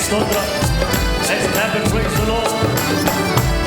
స్తోత్రం. Let's clap and praise the Lord.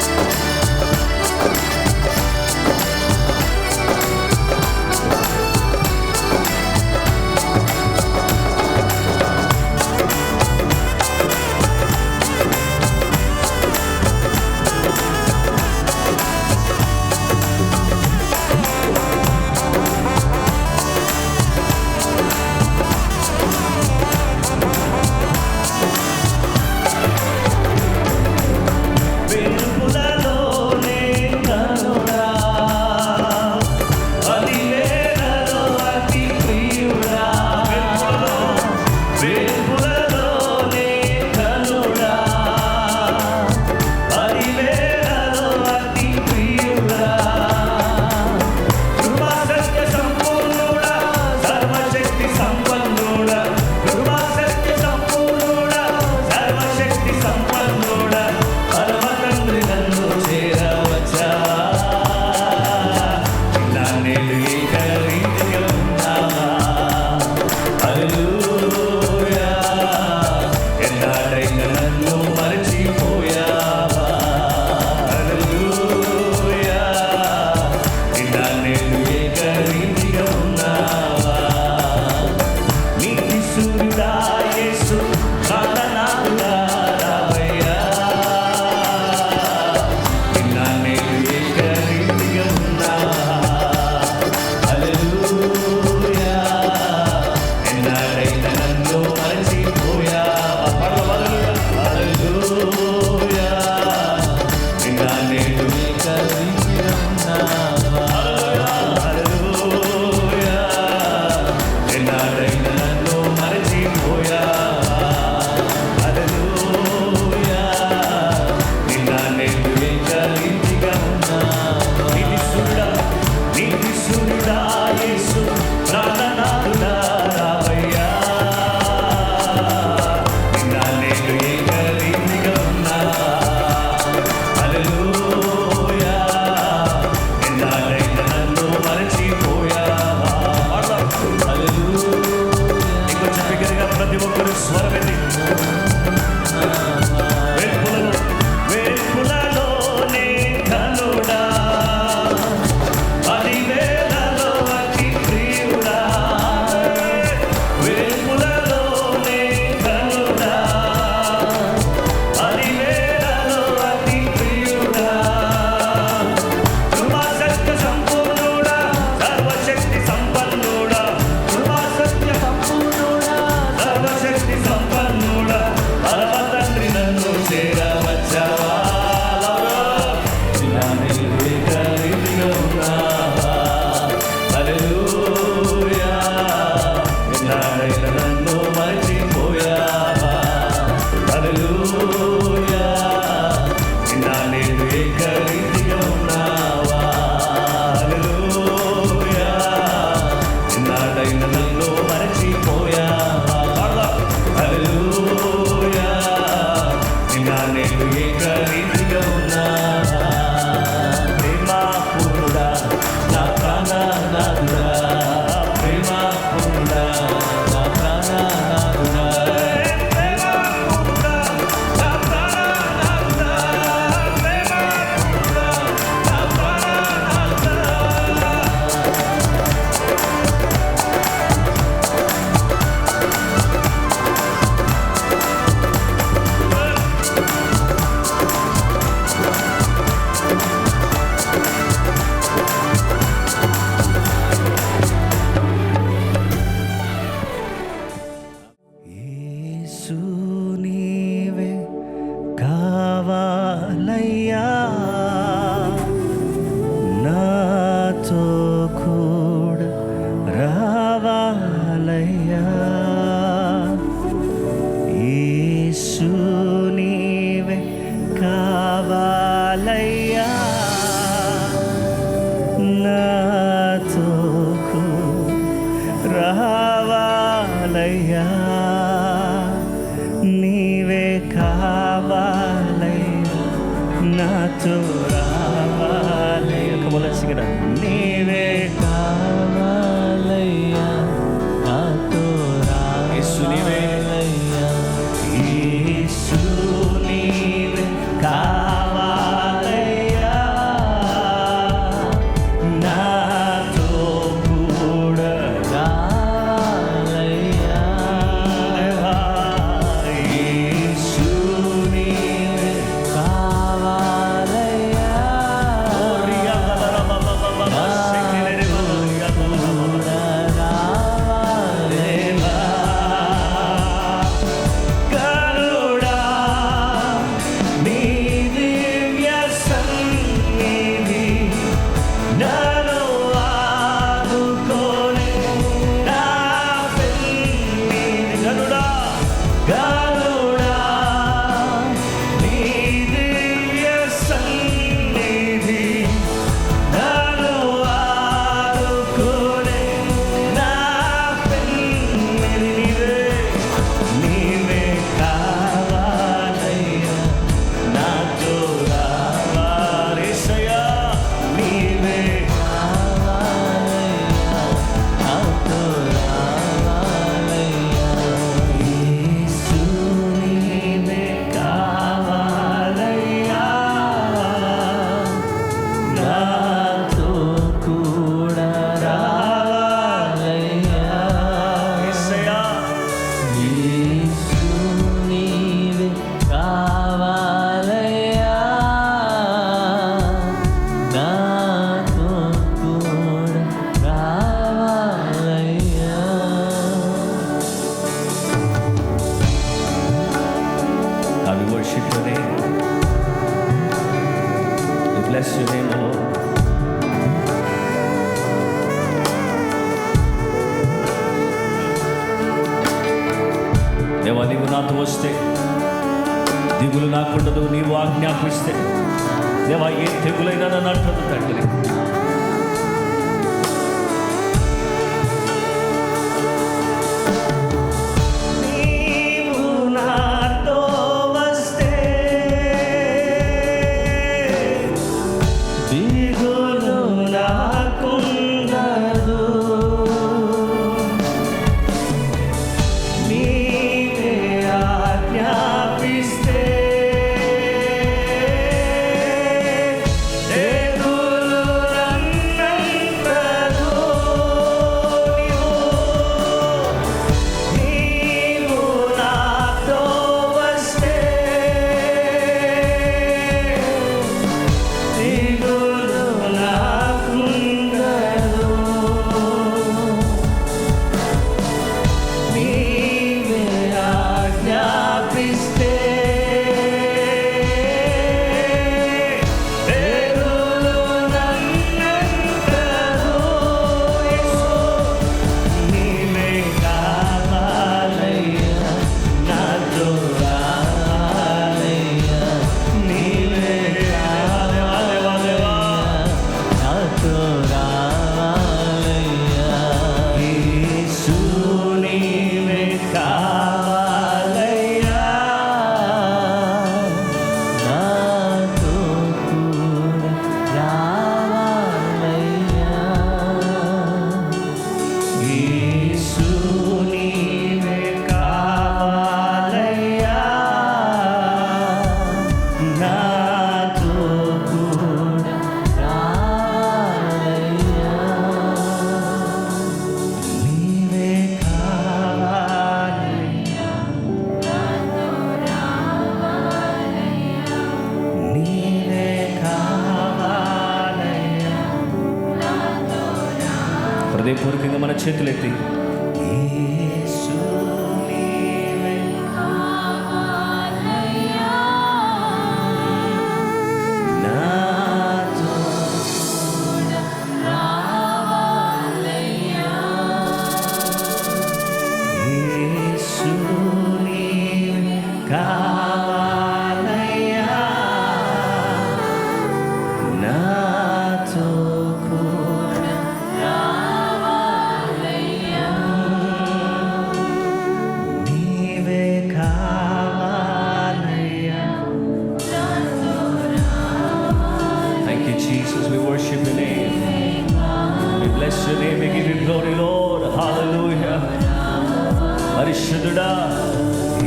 రావాలయ్యా నీవే కావాలయ్యా నాతో రావాలయ్యా. Come on, let's sing it out. నీవే కావాలయ్యా నాతో రావాలయ్యా యేసు Bless your name, Lord. దేవా, నీవు నాతో వస్తే దిగులు నాకుండదు. నీవు ఆజ్ఞాపిస్తే దేవా, ఏ తెగులైనా నన్ను అంటదు తండ్రి. హృదయపూర్వకంగా మన చేతులెత్తి Jesus, we worship your name. We bless your name. We give you glory, Lord. Hallelujah. Parishuddhuda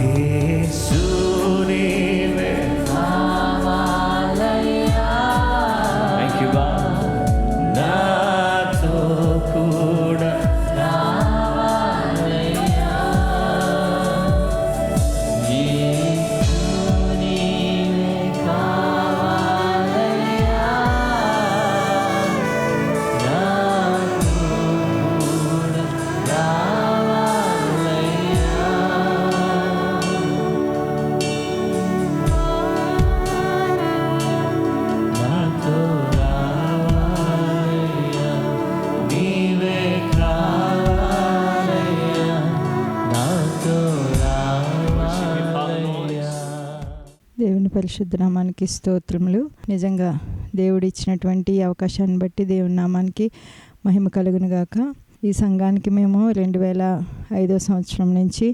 Yesu neeve kavalaya. Thank you, God. Nato kuda kavalaya. Yesu neeve kavalaya. దేవుని పరిశుద్ధ నామానికి స్తోత్రములు. నిజంగా దేవుడు ఇచ్చినటువంటి అవకాశాన్ని బట్టి దేవుని నామానికి మహిమ కలుగును గాక. ఈ సంఘానికి మేము 2005 సంవత్సరం నుంచి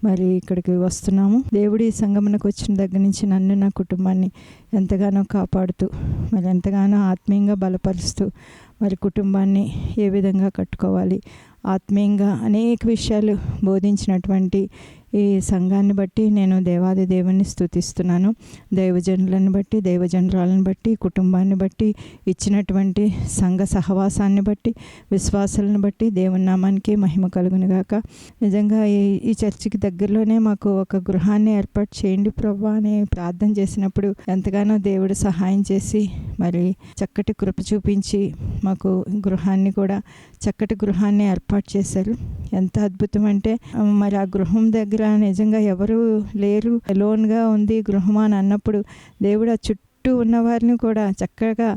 మరి ఇక్కడికి వస్తున్నాము. దేవుడు ఈ సంఘమునకు వచ్చిన దగ్గర నుంచి నన్ను, నా కుటుంబాన్ని ఎంతగానో కాపాడుతూ మరి ఎంతగానో ఆత్మీయంగా బలపరుస్తూ మరి కుటుంబాన్ని ఏ విధంగా కట్టుకోవాలి, ఆత్మీయంగా అనేక విషయాలు బోధించినటువంటి ఈ సంఘాన్ని బట్టి నేను దేవాది దేవుని స్తుతిస్తున్నాను. దైవజనులను బట్టి, దైవజనురాలను బట్టి, కుటుంబాన్ని బట్టి, ఇచ్చినటువంటి సంఘ సహవాసాన్ని బట్టి, విశ్వాసాలను బట్టి దేవుని నామానికి మహిమ కలుగును గాక. నిజంగా ఈ చర్చికి దగ్గరలోనే మాకు ఒక గృహాన్ని ఏర్పాటు చేయండి ప్రభువా అని ప్రార్థన చేసినప్పుడు ఎంతగానో దేవుడు సహాయం చేసి మరి చక్కటి కృప చూపించి మాకు చక్కటి గృహాన్ని ఏర్పాటు చేశారు. ఎంత అద్భుతం అంటే మరి ఆ గృహం దగ్గర నిజంగా ఎవరు లేరు, లోన్గా ఉంది గృహం అని అన్నప్పుడు దేవుడు ఆ చుట్టూ చుట్టూ ఉన్న వారిని కూడా చక్కగా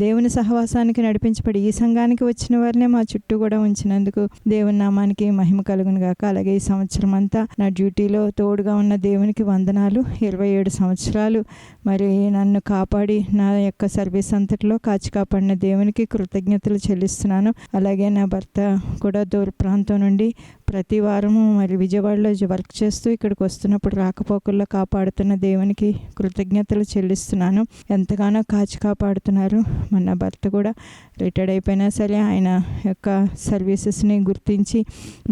దేవుని సహవాసానికి నడిపించబడి ఈ సంఘానికి వచ్చిన వారినే మా చుట్టూ కూడా ఉంచినందుకు దేవుని నామానికి మహిమ కలుగును గాక. అలాగే ఈ సంవత్సరం అంతా నా డ్యూటీలో తోడుగా ఉన్న దేవునికి వందనాలు. 27 సంవత్సరాలు మరి నన్ను కాపాడి నా యొక్క సర్వీస్ అంతటిలో కాచి కాపాడిన దేవునికి కృతజ్ఞతలు చెల్లిస్తున్నాను. అలాగే నా భర్త కూడా దూర ప్రాంతం నుండి ప్రతి వారము మరి విజయవాడలో వర్క్ చేస్తూ ఇక్కడికి వస్తున్నప్పుడు రాకపోకల్లో కాపాడుతున్న దేవునికి కృతజ్ఞతలు చెల్లిస్తున్నాను. ఎంతగానో కాచి కాపాడుతున్నారు. మన భర్త కూడా రిటైర్డ్ అయిపోయినా సరే ఆయన యొక్క సర్వీసెస్ని గుర్తించి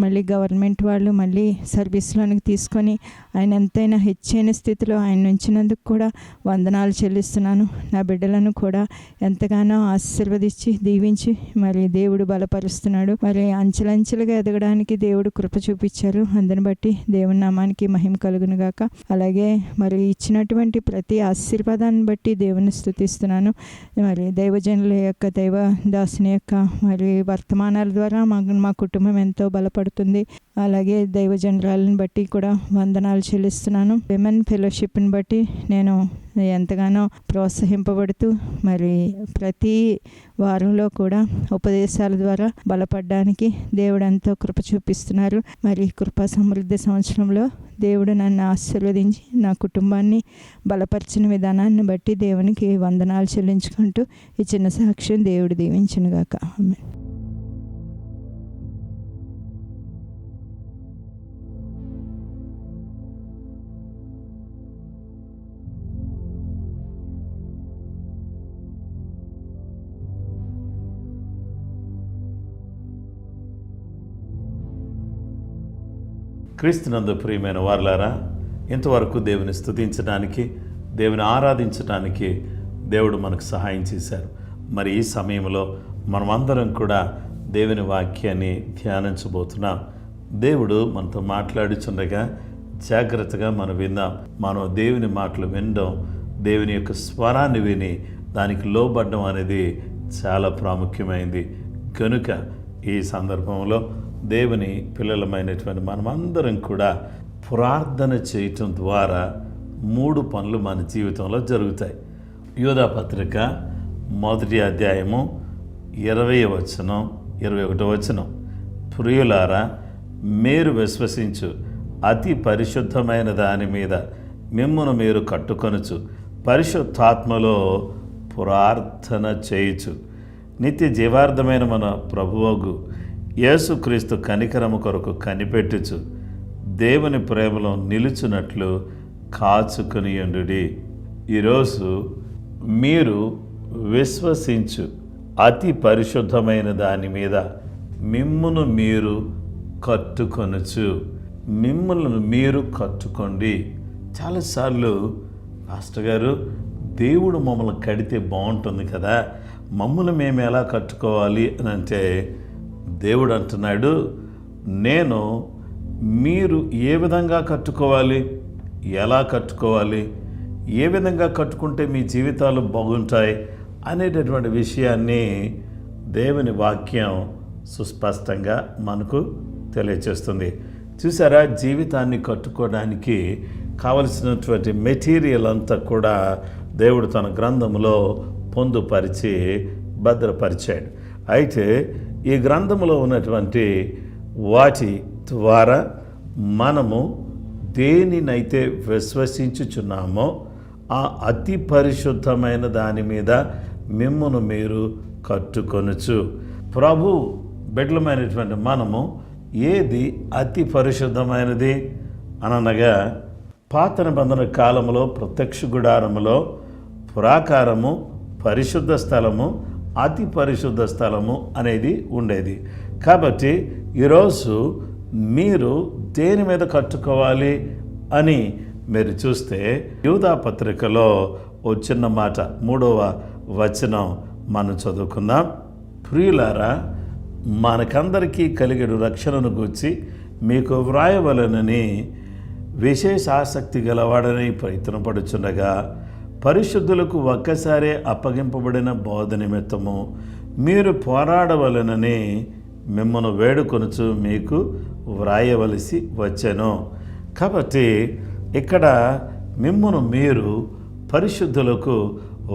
మళ్ళీ గవర్నమెంట్ వాళ్ళు మళ్ళీ సర్వీస్లోనికి తీసుకొని ఆయన ఎంతైనా హెచ్చైన స్థితిలో ఆయన ఉంచినందుకు కూడా వందనాలు చెల్లిస్తున్నాను. నా బిడ్డలను కూడా ఎంతగానో ఆశీర్వదించి దీవించి మరి దేవుడు బలపరుస్తున్నాడు. మరి అంచెలంచెలుగా ఎదగడానికి దేవుడు కృప చూపించారు. అందుని బట్టి దేవుని నామానికి మహిమ కలుగును గాక. అలాగే మరి ఇచ్చినటువంటి ప్రతి ఆశీర్వాదాన్ని బట్టి దేవుని స్తుతిస్తున్నాను. మరి దైవజనుల యొక్క దైవ దాసుని యొక్క మరి వర్తమానాల ద్వారా మా కుటుంబం ఎంతో బలపడుతుంది. అలాగే దైవజనురాలను బట్టి కూడా వందనాలు చెల్లిస్తున్నాను. విమెన్ ఫెలోషిప్ని బట్టి నేను ఎంతగానో ప్రోత్సహింపబడుతూ మరి ప్రతి వారంలో కూడా ఉపదేశాల ద్వారా బలపడడానికి దేవుడు ఎంతో కృప చూపిస్తున్నారు. మరి కృపా సమృద్ధి సంవత్సరంలో దేవుడు నన్ను ఆశీర్వదించి నా కుటుంబాన్ని బలపరిచిన విధానాన్ని బట్టి దేవునికి వందనాలు చెల్లించుకుంటూ ఈ చిన్న సాక్ష్యం దేవుడు దీవించునుగాక. ఆమేన్. క్రీస్తునందు ప్రియమైన వారలారా, ఇంతవరకు దేవుని స్తుతించడానికి, దేవుని ఆరాధించడానికి దేవుడు మనకు సహాయం చేశారు. మరి ఈ సమయంలో మనమందరం కూడా దేవుని వాక్యాన్ని ధ్యానించబోతున్నాం. దేవుడు మనతో మాట్లాడుచుండగా జాగ్రత్తగా మనం విందాం. మనం దేవుని మాటలు వినడం, దేవుని యొక్క స్వరాన్ని విని దానికి లోబడ్డం అనేది చాలా ప్రాముఖ్యమైంది. కనుక ఈ సందర్భంలో దేవుని పిల్లలమైనటువంటి మనమందరం కూడా ప్రార్థన చేయటం ద్వారా 3 పనులు మన జీవితంలో జరుగుతాయి. యూదా పత్రిక 1వ అధ్యాయము 20వ వచనం 21వ వచనం, ప్రియులారా, మీరు విశ్వసించు అతి పరిశుద్ధమైన దాని మీద మిమ్మును మీరు కట్టుకొనుచు పరిశుద్ధాత్మలో ప్రార్థన చేయుచు నిత్య జీవార్థమైన మన ప్రభువగు యేసుక్రీస్తు కనికరము కొరకు కనిపెట్టుచు దేవుని ప్రేమలో నిలుచున్నట్లు కాచుకొనియుండుడి. ఈరోజు మీరు విశ్వసించు అతి పరిశుద్ధమైన దాని మీద మిమ్మును మీరు కట్టుకొనుచు. మిమ్మల్ని మీరు కట్టుకోండి. చాలాసార్లు పాస్టర్ గారు, దేవుడు మమ్మల్ని కడితే బాగుంటుంది కదా, మమ్మల్ని మేము ఎలా కట్టుకోవాలి అని అంటే దేవుడు అంటున్నాడు, నేను మీరు ఏ విధంగా కట్టుకోవాలి, ఎలా కట్టుకోవాలి, ఏ విధంగా కట్టుకుంటే మీ జీవితాలు బాగుంటాయి అనేటటువంటి విషయాన్ని దేవుని వాక్యం సుస్పష్టంగా మనకు తెలియచేస్తుంది. చూసారా, జీవితాన్ని కట్టుకోవడానికి కావలసినటువంటి మెటీరియల్ అంతా కూడా దేవుడు తన గ్రంథంలో పొందుపరిచి భద్రపరిచాడు. అయితే ఈ గ్రంథంలో ఉన్నటువంటి వాటి ద్వారా మనము దేనినైతే విశ్వసించుచున్నామో ఆ అతి పరిశుద్ధమైన దాని మీద మిమ్మును మీరు కట్టుకొనుచు. ప్రభు బిడ్డలమైనటువంటి మనము ఏది అతి పరిశుద్ధమైనది అనగా, పాత నిబంధన కాలంలో ప్రత్యక్ష గుడారములో ప్రాకారము, పరిశుద్ధ స్థలము, అతి పరిశుద్ధ స్థలము అనేది ఉండేది. కాబట్టి ఈరోజు మీరు దేని మీద కట్టుకోవాలి అని మీరు చూస్తే యూదా పత్రికలో ఓ చిన్న మాట 3వ వచనం మనం చదువుకుందాం. ప్రియులారా, మనకందరికీ కలిగేడు రక్షణను గూర్చి మీకు వ్రాయవలనని విశేష ఆసక్తి గలవాడని ప్రయత్నపడుచుండగా పరిశుద్ధులకు ఒక్కసారే అప్పగింపబడిన బోధ నిమిత్తము మీరు పోరాడవలనని మిమ్మల్ని వేడుకొనుచు మీకు వ్రాయవలసి వచ్చెను. కాబట్టి ఇక్కడ మిమ్మల్ని మీరు పరిశుద్ధులకు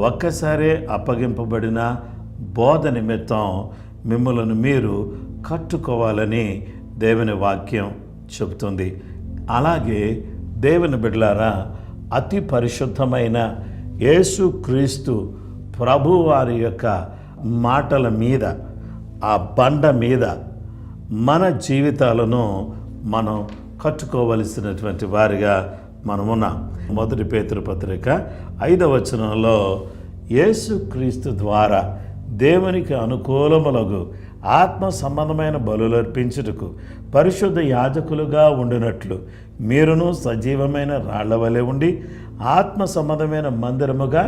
ఒక్కసారే అప్పగింపబడిన బోధ నిమిత్తం మిమ్మల్ని మీరు కట్టుకోవాలని దేవుని వాక్యం చెబుతుంది. అలాగే దేవుని బిడ్డలారా, అతి పరిశుద్ధమైన యేసుక్రీస్తు ప్రభువారి యొక్క మాటల మీద, ఆ బండ మీద మన జీవితాలను మనం కట్టుకోవలసినటువంటి వారిగా మనమున్నాం. 1 పేతురు పత్రిక 5వ వచనంలో యేసుక్రీస్తు ద్వారా దేవునికి అనుకూలములగు ఆత్మ సంబంధమైన బలులు అర్పించుటకు పరిశుద్ధ యాజకులుగా ఉండినట్లు మీరును సజీవమైన రాళ్ల వలె ఉండి ఆత్మ సంబంధమైన మందిరముగా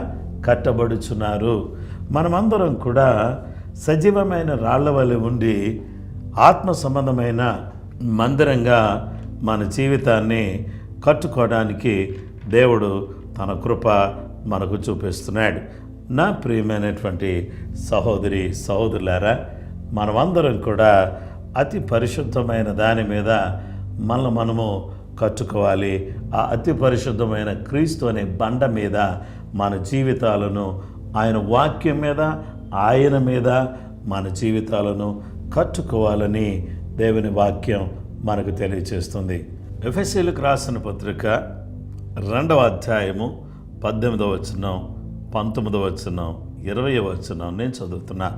కట్టబడుచున్నారు. మనమందరం కూడా సజీవమైన రాళ్ల వలె ఉండి ఆత్మ సంబంధమైన మందిరంగా మన జీవితాన్ని కట్టుకోవడానికి దేవుడు తన కృప మనకు చూపిస్తున్నాడు. నా ప్రియమైనటువంటి సహోదరి సహోదరులారా, మనమందరం కూడా అతి పరిశుద్ధమైన దాని మీద మనము కట్టుకోవాలి. ఆ అతి పరిశుద్ధమైన క్రీస్తు అనే బండ మీద మన జీవితాలను, ఆయన వాక్యం మీద, ఆయన మీద మన జీవితాలను కట్టుకోవాలని దేవుని వాక్యం మనకు తెలియజేస్తుంది. ఎఫెసీయులకు రాసిన పత్రిక 2వ అధ్యాయము 18వ వచనం, 19వ వచనం, 20వ వచనం నేను చదువుతున్నా.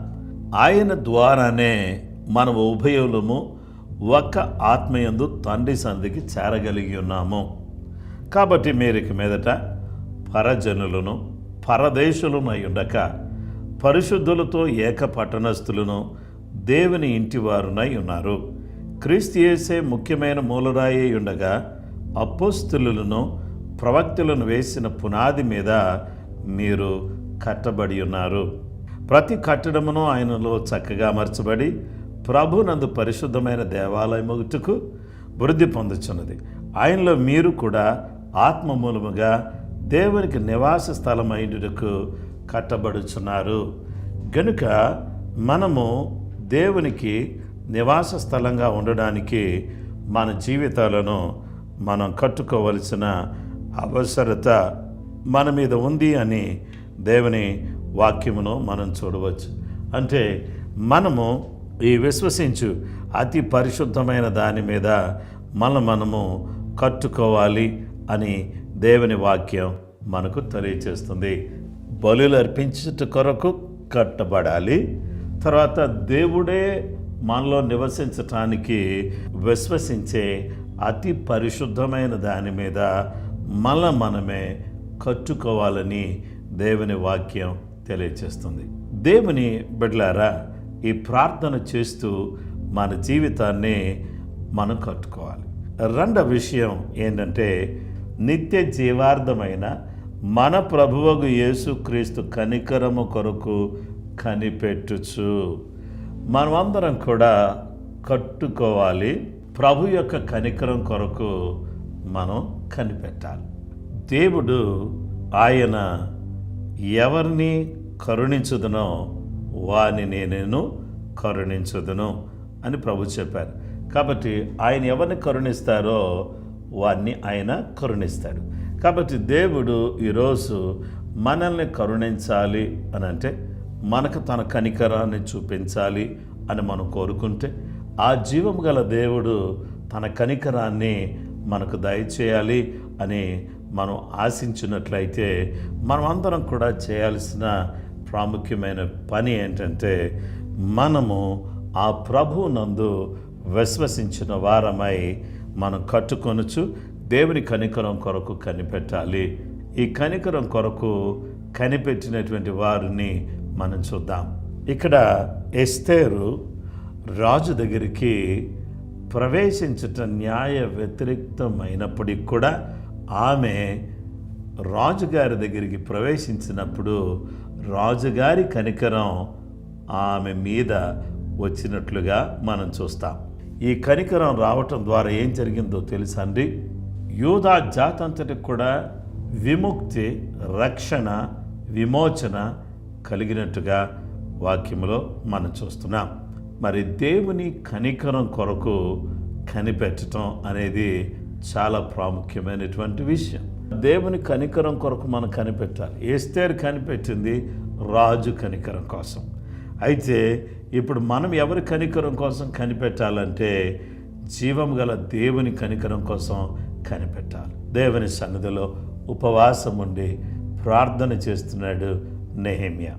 ఆయన ద్వారానే మనం ఉభయులము ఒక్క ఆత్మయందు తండ్రి సంధికి చేరగలిగి ఉన్నాము. కాబట్టి మీరిక మీదట పరజనులను పరదేశులనై ఉండక పరిశుద్ధులతో ఏక పట్టణస్థులను దేవుని ఇంటివారునై ఉన్నారు. క్రీస్తు యేసే ముఖ్యమైన మూలరాయి ఉండగా అపోస్తలులను ప్రవక్తలను వేసిన పునాది మీద మీరు కట్టబడి ఉన్నారు. ప్రతి కట్టడమును ఆయనలో చక్కగా అమర్చబడి ప్రభునందు పరిశుద్ధమైన దేవాలయముకు వృద్ధి పొందుచున్నది. ఆయనలో మీరు కూడా ఆత్మ మూలముగా దేవునికి నివాస స్థలమైనకు కట్టబడుచున్నారు. గనుక మనము దేవునికి నివాస స్థలంగా ఉండడానికి మన జీవితాలను మనం కట్టుకోవలసిన అవసరత మన మీద ఉంది అని దేవుని వాక్యమును మనం చూడవచ్చు. అంటే మనము ఈ విశ్వసించు అతి పరిశుద్ధమైన దాని మీద మనము కట్టుకోవాలి అని దేవుని వాక్యం మనకు తెలియజేస్తుంది. బలులు అర్పించుట కొరకు కట్టబడాలి. తర్వాత దేవుడే మనలో నివసించటానికి విశ్వసించే అతి పరిశుద్ధమైన దాని మీద మనమే కట్టుకోవాలని దేవుని వాక్యం తెలియజేస్తుంది. దేవుని బిడ్డలారా, ఈ ప్రార్థన చేస్తూ మన జీవితాన్ని మనం కట్టుకోవాలి. రెండవ విషయం ఏంటంటే, నిత్య జీవార్థమైన మన ప్రభువగు యేసుక్రీస్తు కనికరము కొరకు కనిపెట్టుచు. మనమందరం కూడా కట్టుకోవాలి. ప్రభు యొక్క కనికరం కొరకు మనం కనిపెట్టాలి. దేవుడు ఆయన ఎవరిని కరుణించుదునో వానిని నేను కరుణించుదును అని ప్రభు చెప్పారు. కాబట్టి ఆయన ఎవరిని కరుణిస్తారో వారిని ఆయన కరుణిస్తాడు. కాబట్టి దేవుడు ఈరోజు మనల్ని కరుణించాలి అని అంటే, మనకు తన కనికరాన్ని చూపించాలి అని మనం కోరుకుంటే, ఆ జీవం గల దేవుడు తన కనికరాన్ని మనకు దయచేయాలి అని మనం ఆశించినట్లయితే, మనమందరం కూడా చేయాల్సిన ప్రాముఖ్యమైన పని ఏంటంటే, మనము ఆ ప్రభువు నందు విశ్వసించిన వారమై మనం కట్టుకొనుచు దేవుని కనికరం కొరకు కనిపెట్టాలి. ఈ కనికరం కొరకు కనిపెట్టినటువంటి వారిని మనం చూద్దాం. ఇక్కడ ఎస్తేరు రాజు దగ్గరికి ప్రవేశించటం న్యాయ వ్యతిరేక్తమైనప్పటికి కూడా ఆమె రాజుగారి దగ్గరికి ప్రవేశించినప్పుడు రాజుగారి కనికరం ఆమె మీద వచ్చినట్లుగా మనం చూస్తాం. ఈ కనికరం రావటం ద్వారా ఏం జరిగిందో తెలుసా అండి? యూదా జాతంతటికి కూడా విముక్తి, రక్షణ, విమోచన కలిగినట్టుగా వాక్యములో మనం చూస్తున్నాం. మరి దేవుని కనికరం కొరకు కనిపెట్టడం అనేది చాలా ప్రాముఖ్యమైనటువంటి విషయం. దేవుని కనికరం కొరకు మనం కనిపెట్టాలి. ఎస్తేరు కనిపెట్టింది రాజు కనికరం కోసం. అయితే ఇప్పుడు మనం ఎవరి కనికరం కోసం కనిపెట్టాలంటే జీవం గల దేవుని కనికరం కోసం కనిపెట్టాలి. దేవుని సన్నిధిలో ఉపవాసం ఉండి ప్రార్థన చేస్తున్నాడు నెహెమ్యా.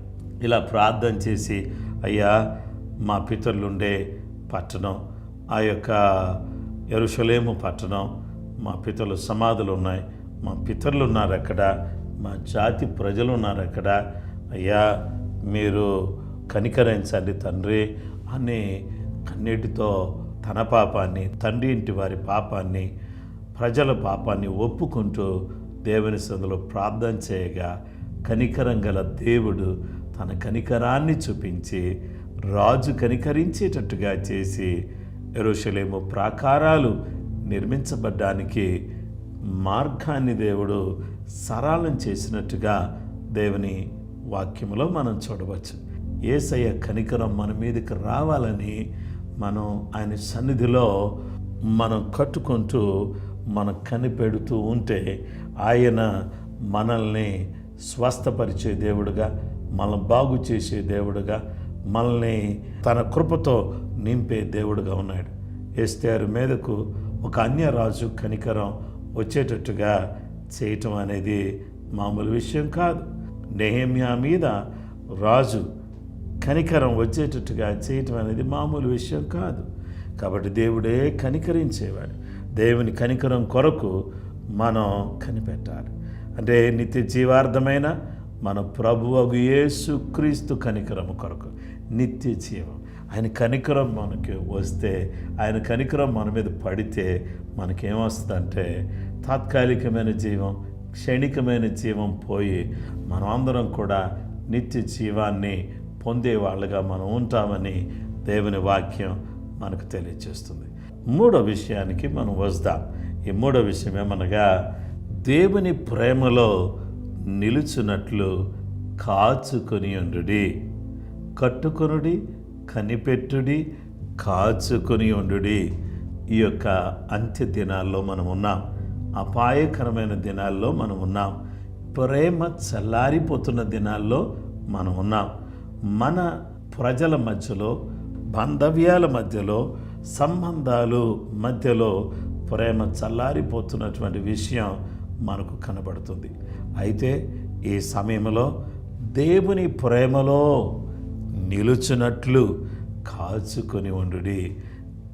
ఇలా ప్రార్థన చేసి, అయ్యా మా పితరులుండే పట్టణం, ఆ యొక్క యెరూషలేము పట్టణం, మా పితరుల సమాధులు ఉన్నాయి, మా పితరులు ఉన్నారు అక్కడ, మా జాతి ప్రజలు ఉన్నారు అక్కడ, అయ్యా మీరు కనికరించండి తండ్రి అని కన్నీటితో తన పాపాన్ని, తండ్రి ఇంటి వారి పాపాన్ని, ప్రజల పాపాన్ని ఒప్పుకుంటూ దేవుని సన్నిధిలో ప్రార్థన చేయగా కనికరం గల దేవుడు తన కనికరాన్ని చూపించి రాజు కనికరించేటట్టుగా చేసి యెరూషలేము ప్రాకారాలు నిర్మించబడ్డానికి మార్గాన్ని దేవుడు సరళం చేసినట్టుగా దేవుని వాక్యములో మనం చూడవచ్చు. యేసయ్య కనికరం మన మీదకి రావాలని మనం ఆయన సన్నిధిలో మనం కట్టుకుంటూ మనం కనిపెడుతూ ఉంటే ఆయన మనల్ని స్వస్థపరిచే దేవుడుగా, మనల్ని బాగు చేసే దేవుడుగా, మనల్ని తన కృపతో నింపే దేవుడుగా ఉన్నాడు. ఎస్తేరు మీదకు ఒక అన్యరాజు కనికరం వచ్చేటట్టుగా చేయటం అనేది మామూలు విషయం కాదు. నెహెమ్యా మీద రాజు కనికరం వచ్చేటట్టుగా చేయటం అనేది మామూలు విషయం కాదు. కాబట్టి దేవుడే కనికరించేవాడు. దేవుని కనికరం కొరకు మనం కనిపెట్టాలి. అంటే నిత్య జీవార్థమైన మన ప్రభువగు యేసుక్రీస్తు కనికరం కొరకు నిత్య జీవం. ఆయన కనికరం మనకి వస్తే, ఆయన కనికరం మన మీద పడితే మనకేమొస్తుందంటే తాత్కాలికమైన జీవం, క్షణికమైన జీవం పోయి మనం అందరం కూడా నిత్య జీవాన్ని పొందే వాళ్ళగా మనం ఉంటామని దేవుని వాక్యం మనకు తెలియజేస్తుంది. మూడో విషయానికి మనం వస్తాం. ఈ మూడో విషయం ఏమనగా దేవుని ప్రేమలో నిలుచున్నట్లు కాచుకొని ఉండుడి. కట్టుకొనుడి, కనిపెట్టుడి, కాచుకొని ఉండుడి. ఈ యొక్క అంత్య దినాల్లో మనం ఉన్నాం. అపాయకరమైన దినాల్లో మనం ఉన్నాం. ప్రేమ చల్లారిపోతున్న దినాల్లో మనం ఉన్నాం. మన ప్రజల మధ్యలో, బాంధవ్యాల మధ్యలో, సంబంధాలు మధ్యలో ప్రేమ చల్లారిపోతున్నటువంటి విషయం మనకు కనబడుతుంది. అయితే ఈ సమయంలో దేవుని ప్రేమలో నిలుచున్నట్లు కాచుకొని ఉండుడి.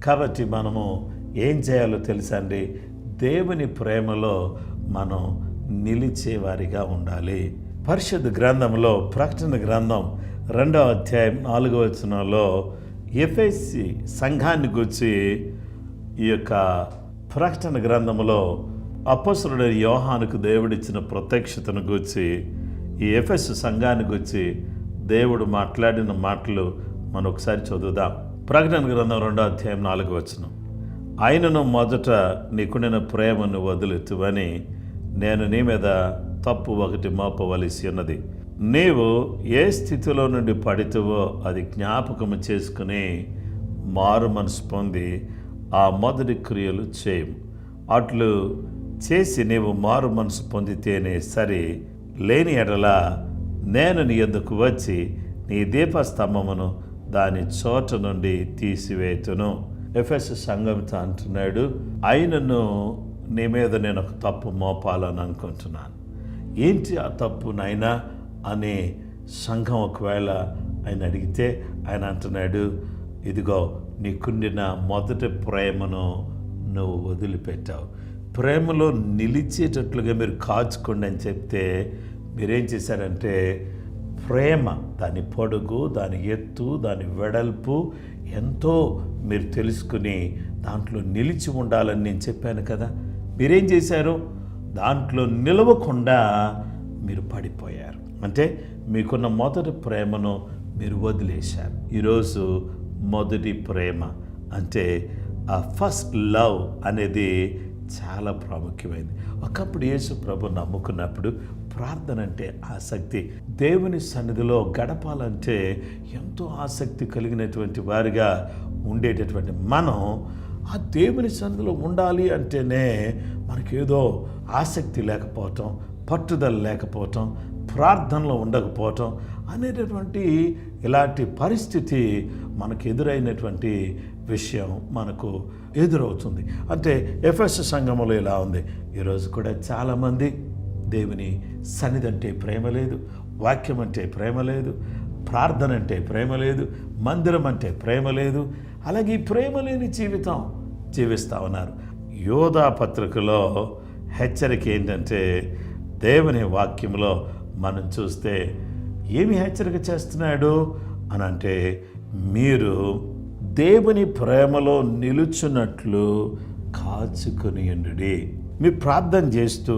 కాబట్టి మనము ఏం చేయాలో తెలుసా అండి? దేవుని ప్రేమలో మనం నిలిచేవారిగా ఉండాలి. పరిశుద్ధ గ్రంథంలో ప్రకటన గ్రంథం 2వ అధ్యాయం 4వ వచనంలో ఎఫెసీ సంఘాన్ని గురించి ఈ యొక్క ప్రకటన గ్రంథంలో అపొస్తలుడైన యోహానుకు దేవుడిచ్చిన ప్రత్యక్షతను గురించి, ఈ ఎఫెసు సంఘాన్ని గురించి దేవుడు మాట్లాడిన మాటలు మనం ఒకసారి చదువుదాం. ప్రకటన గ్రంథం 2వ అధ్యాయం 4వ వచనం. ఆయనను మొదట నీకుండిన ప్రేమను వదిలెత్తువని నేను నీ మీద తప్పు ఒకటి మోపవలసి ఉన్నది. నీవు ఏ స్థితిలో నుండి పడితవో అది జ్ఞాపకము చేసుకుని మారు మనసు పొంది ఆ మొదటి క్రియలు చేయము. అట్లు చేసి నీవు మారు మనసు పొందితేనే సరి, లేని ఎడల నేను నీ యొద్దకు వచ్చి నీ దీపస్తంభమును దాని చోట నుండి తీసివేతును. ఎఫెసు సంఘంతో అంటున్నాడు, ఆయనను నీ మీద నేను ఒక తప్పు మోపాలని అనుకుంటున్నాను. ఏంటి ఆ తప్పు నాయనా అని సంఘం ఒకవేళ ఆయన అడిగితే ఆయన అంటున్నాడు, ఇదిగో నీకుండిన మొదటి ప్రేమను నువ్వు వదిలిపెట్టావు. ప్రేమలో నిలిచేటట్లుగా మీరు కాచుకోండి అని చెప్తే మీరేం చేశారంటే ప్రేమ, దాని పొడుగు, దాని ఎత్తు, దాని వెడల్పు ఎంతో మీరు తెలుసుకుని దాంట్లో నిలిచి ఉండాలని నేను చెప్పాను కదా. మీరేం చేశారు? దాంట్లో నిలవకుండా మీరు పడిపోయారు. అంటే మీకున్న మొదటి ప్రేమను మీరు వదిలేశారు. ఈరోజు మొదటి ప్రేమ అంటే ఆ ఫస్ట్ లవ్ అనేది చాలా ప్రాముఖ్యమైనది. ఒకప్పుడు యేసు ప్రభు నమ్ముకున్నప్పుడు ప్రార్థన అంటే ఆసక్తి, దేవుని సన్నిధిలో గడపాలంటే ఎంతో ఆసక్తి కలిగినటువంటి వారిగా ఉండేటటువంటి మనం ఆ దేవుని సన్నిధిలో ఉండాలి అంటేనే మనకేదో ఆసక్తి లేకపోవటం, పట్టుదల లేకపోవటం, ప్రార్థనలో ఉండకపోవటం అనేటటువంటి ఇలాంటి పరిస్థితి మనకు ఎదురైనటువంటి విషయం మనకు ఎదురవుతుంది. అంటే ఎఫెసు సంఘములో ఇలా ఉంది. ఈరోజు కూడా చాలామంది దేవుని సన్నిధి అంటే ప్రేమ లేదు, వాక్యం అంటే ప్రేమ లేదు, ప్రార్థన అంటే ప్రేమ లేదు, మందిరం అంటే ప్రేమ లేదు. అలాగే ఈ ప్రేమ లేని జీవితం జీవిస్తూ ఉన్నారు. యోధా పత్రికలో హెచ్చరిక ఏంటంటే, దేవుని వాక్యంలో మనం చూస్తే ఏమి హెచ్చరిక చేస్తున్నాడు అని అంటే, మీరు దేవుని ప్రేమలో నిలుచున్నట్లు కాచుకొని ఉండుడి. మీరు ప్రార్థన చేస్తూ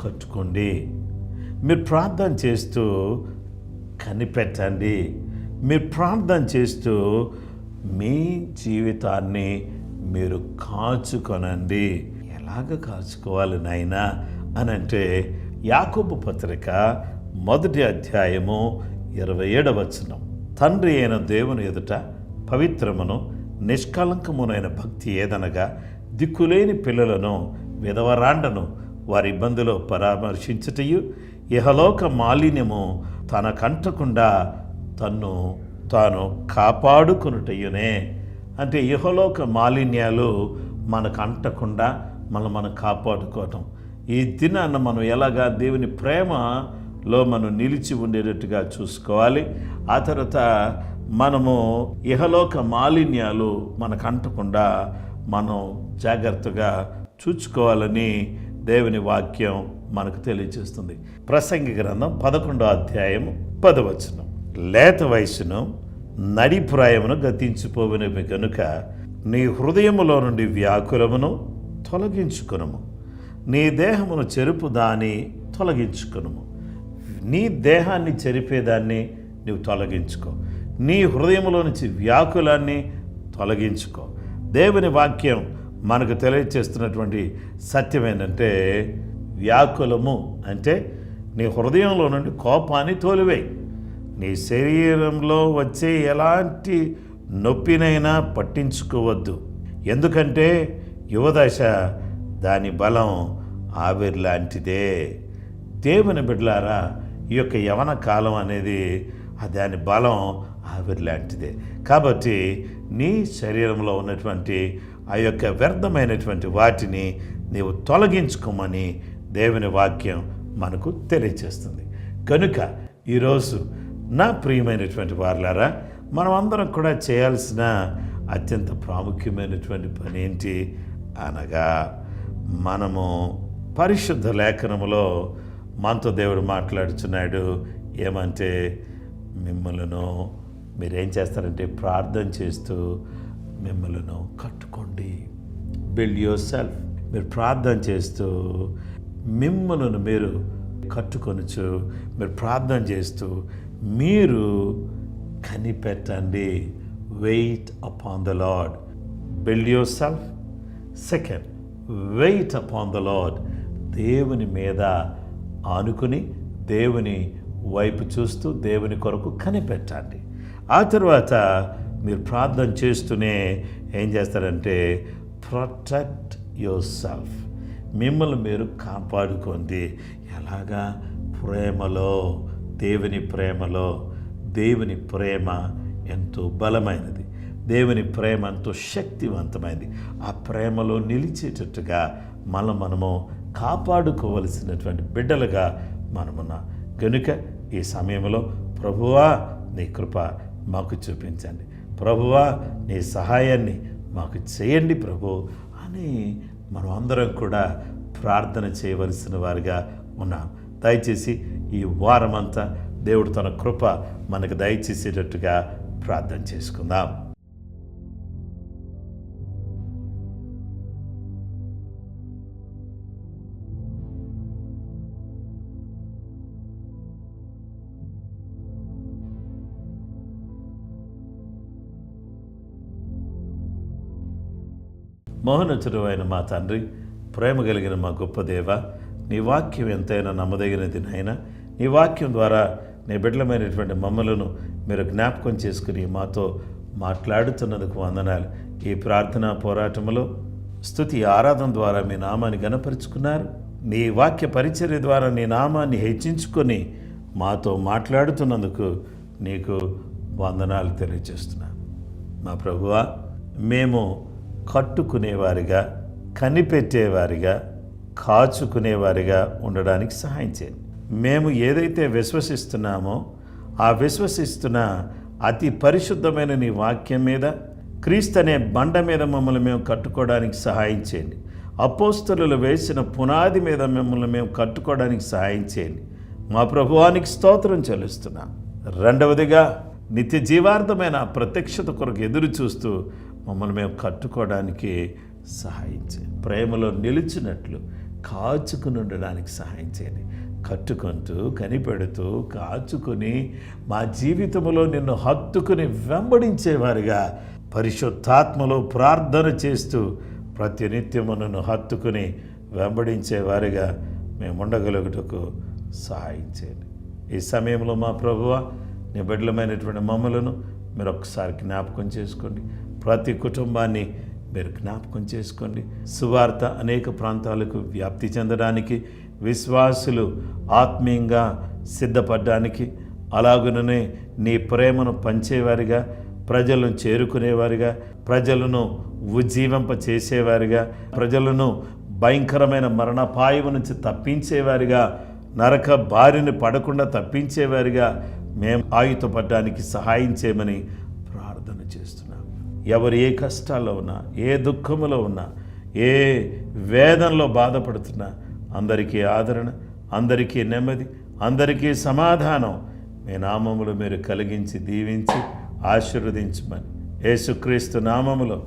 కట్టుకోండి, మీరు ప్రార్థన చేస్తూ కనిపెట్టండి, మీరు ప్రార్థన చేస్తూ మీ జీవితాన్ని మీరు కాచుకొనండి. ఎలాగ కాచుకోవాలి నాయనా అని అంటే, యాకోబు పత్రిక 1వ అధ్యాయము 27వ వచనం, తండ్రి అయిన దేవుని ఎదుట పవిత్రమును నిష్కలంకమునైన భక్తి ఏదనగా, దిక్కులేని పిల్లలను విధవరాండను వారి ఇబ్బందిలో పరామర్శించుటయు, ఇహలోక మాలిన్యము తనకంటకుండా తన్ను తాను కాపాడుకునుటయునే. అంటే ఇహలోక మాలిన్యాలు మనకు అంటకుండా మనం కాపాడుకోవటం. ఈ దినాన్న మనం ఎలాగా దేవుని ప్రేమలో మనం నిలిచి ఉండేటట్టుగా చూసుకోవాలి. ఆ తర్వాత మనము ఇహలోక మాలిన్యాలు మనకు అంటకుండా మనం జాగ్రత్తగా చూసుకోవాలని దేవుని వాక్యం మనకు తెలియజేస్తుంది. ప్రసంగి గ్రంథం 11వ అధ్యాయం 10వ వచనం, లేత వయసును నడిప్రాయమును గతించిపోవినవి గనుక నీ హృదయములో నుండి వ్యాకులమును తొలగించుకొనుము, నీ దేహమును చెరుపు దాన్ని తొలగించుకొనుము. నీ దేహాన్ని చెరిపేదాన్ని నువ్వు తొలగించుకో, నీ హృదయంలో నుంచి వ్యాకులాన్ని తొలగించుకో. దేవుని వాక్యం మనకు తెలియజేస్తున్నటువంటి సత్యం ఏంటంటే, వ్యాకులము అంటే నీ హృదయంలో నుండి కోపాన్ని తోలివేయి. నీ శరీరంలో వచ్చే ఎలాంటి నొప్పినైనా పట్టించుకోవద్దు. ఎందుకంటే యువదశ దాని బలం ఆవిరి లాంటిదే. దేవుని బిడ్డలారా, ఈ యొక్క యవన కాలం అనేది దాని బలం ఆవిరి లాంటిదే. కాబట్టి నీ శరీరంలో ఉన్నటువంటి ఆ యొక్క వ్యర్థమైనటువంటి వాటిని నీవు తొలగించుకోమని దేవుని వాక్యం మనకు తెలియజేస్తుంది. కనుక ఈరోజు నా ప్రియమైనటువంటి వారులారా, మనం అందరం కూడా చేయాల్సిన అత్యంత ప్రాముఖ్యమైనటువంటి పని ఏంటి అనగా, మనము పరిశుద్ధ లేఖనములో మనతో దేవుడు మాట్లాడుచున్నాడు. ఏమంటే, మిమ్మలను మీరేం చేస్తారంటే ప్రార్థన చేస్తూ మిమ్మలను కట్టుకోండి. Build your self. మీరు ప్రార్థన చేస్తూ మిమ్మలను మీరు కట్టుకొనచ్చు, మీరు ప్రార్థన చేస్తూ మీరు కనిపెట్టండి. Wait upon the lord. Build yourself. Second, wait upon the lord. దేవుని మీద ఆనుకుని దేవుని వైపు చూస్తూ దేవుని కొరకు కనిపెట్టండి. ఆ తర్వాత మీరు ప్రార్థన చేస్తూనే ఏం చేస్తారంటే, ప్రొటెక్ట్ యువర్ సెల్ఫ్. మిమ్మల్ని మీరు కాపాడుకోండి. ఎలాగా? ప్రేమలో, దేవుని ప్రేమలో. దేవుని ప్రేమ ఎంతో బలమైనది, దేవుని ప్రేమ ఎంతో శక్తివంతమైనది. ఆ ప్రేమలో నిలిచేటట్టుగా మనము కాపాడుకోవలసినటువంటి బిడ్డలుగా మనమున్నాం. కనుక ఈ సమయంలో ప్రభువా నీ కృప మాకు చూపించండి, ప్రభువా నీ సహాయాన్ని మాకు చేయండి ప్రభు అని మనం అందరం కూడా ప్రార్థన చేయవలసిన వారిగా ఉన్నాం. దయచేసి ఈ వారమంతా దేవుడు తన కృప మనకు దయచేసేటట్టుగా ప్రార్థన చేసుకుందాం. మహోన్నతుడు అయిన మా తండ్రి, ప్రేమ కలిగిన మా గొప్ప దేవ, నీ వాక్యం ఎంతైనా నమ్మదగినది నాయనా. నీ వాక్యం ద్వారా నీ బిడ్డలమైనటువంటి మమ్మలను మీరు జ్ఞాపకం చేసుకుని మాతో మాట్లాడుతున్నందుకు వందనాలు. ఈ ప్రార్థనా పోరాటంలో స్తుతి ఆరాధన ద్వారా మీ నామాన్ని గణపరుచుకున్నారు. నీ వాక్య పరిచర్య ద్వారా నీ నామాన్ని హెచ్చించుకొని మాతో మాట్లాడుతున్నందుకు నీకు వందనాలు తెలియజేస్తున్నాను. మా ప్రభువా, మేము కట్టుకునేవారిగా, కనిపెట్టేవారిగా, కాచుకునేవారిగా ఉండడానికి సహాయం చేయండి. మేము ఏదైతే విశ్వసిస్తున్నామో ఆ విశ్వసిస్తున్న అతి పరిశుద్ధమైన నీ వాక్యం మీద, క్రీస్తు అనే బండ మీద మమ్మల్ని మేము కట్టుకోవడానికి సహాయం చేయండి. అపోస్తలులు వేసిన పునాది మీద మిమ్మల్ని మేము కట్టుకోవడానికి సహాయం చేయండి. మా ప్రభువానికి స్తోత్రం చెల్లిస్తున్నాం. రెండవదిగా, నిత్య జీవార్థమైన ప్రత్యక్షత కొరకు ఎదురు చూస్తూ మమ్మల్ని మేము కట్టుకోవడానికి సహాయం చేయండి. ప్రేమలో నిలిచినట్లు కాచుకుని ఉండడానికి సహాయం చేయండి. కట్టుకుంటూ, కనిపెడుతూ, కాచుకుని మా జీవితంలో నిన్ను హత్తుకుని వెంబడించేవారిగా, పరిశుద్ధాత్మలో ప్రార్థన చేస్తూ ప్రతినిత్యము నన్ను హత్తుకుని వెంబడించేవారిగా మేము ఉండగలుగుటకు సహాయం చేయండి. ఈ సమయంలో మా ప్రభువా, నీ బిడ్డలమైనటువంటి మమ్మలను మీరు ఒక్కసారి జ్ఞాపకం చేసుకోండి. ప్రతి కుటుంబాన్ని మీరు జ్ఞాపకం చేసుకోండి. సువార్త అనేక ప్రాంతాలకు వ్యాప్తి చెందడానికి, విశ్వాసులు ఆత్మీయంగా సిద్ధపడడానికి, అలాగుననే నీ ప్రేమను పంచేవారిగా, ప్రజలను చేరుకునేవారిగా, ప్రజలను ఉజ్జీవింప చేసేవారిగా, ప్రజలను భయంకరమైన మరణాపాయం నుంచి తప్పించేవారిగా, నరక బారిని పడకుండా తప్పించేవారిగా మేము ఆయుధపడడానికి సహాయం చేయమని ప్రార్థన చేస్తున్నాం. ఎవరు ఏ కష్టాల్లో ఉన్నా, ఏ దుఃఖములో ఉన్నా, ఏ వేదనలో బాధపడుతున్నా అందరికీ ఆదరణ, అందరికీ నెమ్మది, అందరికీ సమాధానం మీ నామములో మీరు కలిగించి దీవించి ఆశీర్వదించమని, యేసుక్రీస్తు నామములో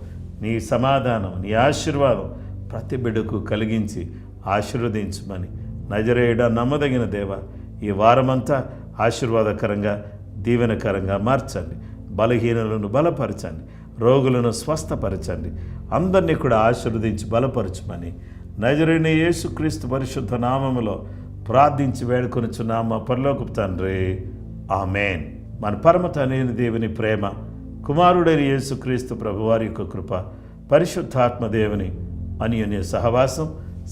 నీ సమాధానం, నీ ఆశీర్వాదం ప్రతి బిడ్డకు కలిగించి ఆశీర్వదించమని, నజరేయుడా నమ్మదగిన దేవ, ఈ వారమంతా ఆశీర్వాదకరంగా, దీవెనకరంగా మార్చండి. బలహీనులను బలపరచండి, రోగులను స్వస్థపరచండి, అందరినీ కూడా ఆశీర్వదించి బలపరచమని నజరేయుడైన యేసుక్రీస్తు పరిశుద్ధ నామములో ప్రార్థించి వేడుకొనుచున్నాం మా పరలోకపు తండ్రి, ఆమేన్. మన పరమ తండ్రి దేవుని ప్రేమ, కుమారుడైన యేసుక్రీస్తు ప్రభువారి యొక్క కృప, పరిశుద్ధాత్మ దేవుని అన్యోన్య సహవాసం,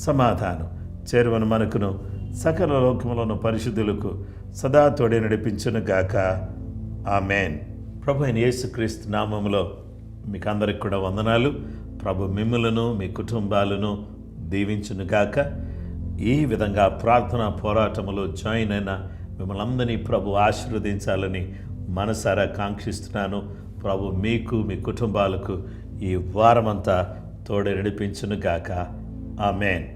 సమాధానం చేరువను మనకును సకల లోకములను పరిశుద్ధులకు సదా తోడే నడిపించును గాక. ఆమేన్. ప్రభు అయిన యేసుక్రీస్తు నామములో మీకు అందరికి కూడా వందనాలు. ప్రభు మిమ్ములను, మీ కుటుంబాలను దీవించును గాక. ఈ విధంగా ప్రార్థనా పోరాటములో జాయిన్ అయిన మిమ్మల్ని అందరినీ ప్రభు ఆశీర్వదించాలని మనసారా కాంక్షిస్తున్నాను. ప్రభు మీకు, మీ కుటుంబాలకు ఈ వారమంతా తోడే నడిపించును గాక. ఆమేన్.